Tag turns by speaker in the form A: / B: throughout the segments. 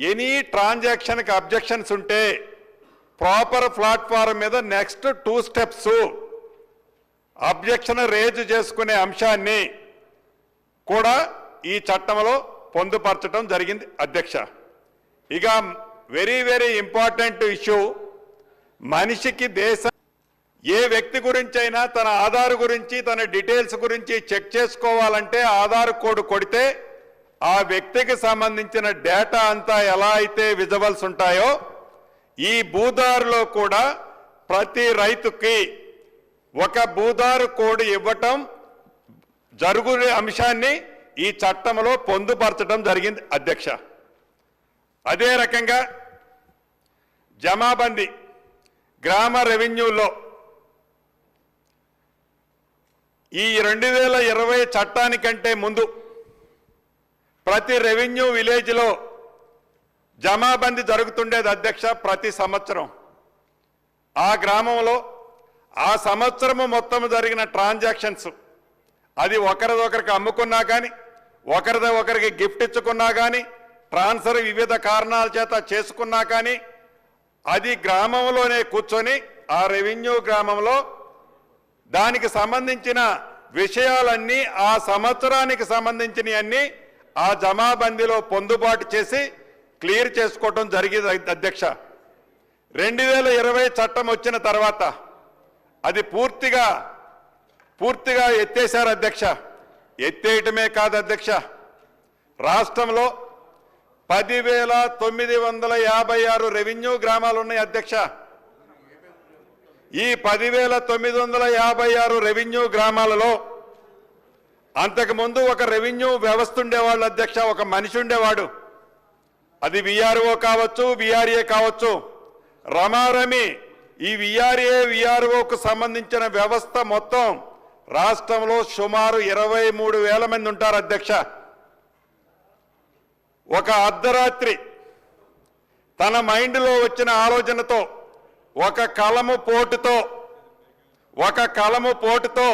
A: Any ట్రాన్సాక్షన్కి objections ఉంటే proper platform మీద next 2 steps objection raise చేసుకునే అంశాన్ని కూడా ఈ చట్టంలో పొందుపరచడం జరిగింది అధ్యక్ష. ఇక వెరీ వెరీ ఇంపార్టెంట్ ఇష్యూ, మనిషికి ఏ వ్యక్తి గురించైనా తన ఆధార్ గురించి తన డీటెయిల్స్ గురించి చెక్ చేసుకోవాలంటే ఆధార్ కోడ్ కొడితే ఆ వ్యక్తికి సంబంధించిన డేటా అంతా ఎలా అయితే విజువల్స్ ఉంటాయో ఈ భూదారులో కూడా ప్రతి రైతుకి ఒక భూదారు కోడ్ ఇవ్వటం జరుగునే అంశాన్ని ఈ చట్టంలో పొందుపరచడం జరిగింది అధ్యక్ష. అదే రకంగా జమాబందీ గ్రామ రెవెన్యూలో ఈ 2020 చట్టానికంటే ముందు ప్రతి రెవెన్యూ విలేజ్లో జమాబందీ జరుగుతుండేది అధ్యక్ష. ప్రతి సంవత్సరం ఆ గ్రామంలో ఆ సంవత్సరము మొత్తం జరిగిన ట్రాన్సాక్షన్స్, అది ఒకరిదొకరికి అమ్ముకున్నా కానీ ఒకరికి గిఫ్ట్ ఇచ్చుకున్నా కానీ ట్రాన్స్ఫర్ వివిధ కారణాల చేత చేసుకున్నా కానీ అది గ్రామంలోనే కూర్చొని ఆ రెవెన్యూ గ్రామంలో దానికి సంబంధించిన విషయాలన్నీ ఆ సంవత్సరానికి సంబంధించినవన్నీ ఆ జమాబందీలో పొందుబాటు చేసి క్లియర్ చేసుకోవటం జరిగింది అధ్యక్ష. 2020 చట్టం వచ్చిన తర్వాత అది పూర్తిగా ఎత్తేశారు అధ్యక్ష. ఎత్తేయటమే కాదు అధ్యక్ష, రాష్ట్రంలో 10,956 రెవెన్యూ గ్రామాలు ఉన్నాయి అధ్యక్ష. ఈ 10,956 రెవెన్యూ గ్రామాలలో అంతకుముందు ఒక రెవెన్యూ వ్యవస్థ ఉండేవాళ్ళు అధ్యక్ష, ఒక మనిషి ఉండేవాడు. అది విఆర్ఓ కావచ్చు, విఆర్ఏ కావచ్చు. రమారమి ఈ విఆర్ఓకు సంబంధించిన వ్యవస్థ మొత్తం రాష్ట్రంలో సుమారు 23,000 మంది ఉంటారు అధ్యక్ష. ఒక అర్ధరాత్రి తన మైండ్లో వచ్చిన ఆలోచనతో ఒక కలము పోటుతో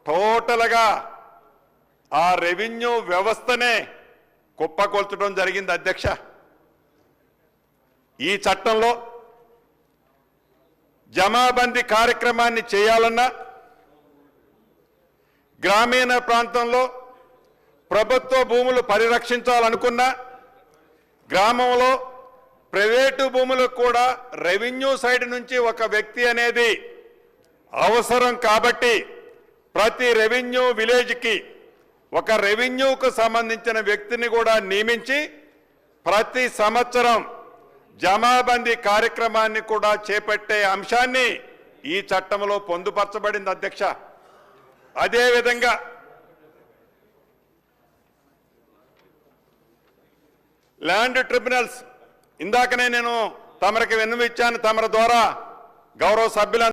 A: టోటల్గా ఆ రెవెన్యూ వ్యవస్థనే కుప్పకొల్చడం జరిగింది అధ్యక్ష. ఈ చట్టంలో జమాబందీ కార్యక్రమాన్ని చేయాలన్నా, గ్రామీణ ప్రాంతంలో ప్రభుత్వ భూములు పరిరక్షించాలనుకున్నా, గ్రామంలో ప్రైవేటు భూములకు కూడా రెవెన్యూ సైడ్ నుంచి ఒక వ్యక్తి అనేది అవసరం కాబట్టి ప్రతి రెవెన్యూ విలేజ్కి ఒక రెవెన్యూకు సంబంధించిన వ్యక్తిని కూడా నియమించి ప్రతి సంవత్సరం జమాబందీ కార్యక్రమాన్ని కూడా చేపట్టే అంశాన్ని ఈ చట్టంలో పొందుపరచబడింది అధ్యక్ష. అదేవిధంగా ల్యాండ్ ట్రిబ్యునల్స్ ఇందాకనే నేను తమరికి విన్నవించాను, తమరి ద్వారా గౌరవ సభ్యులందరూ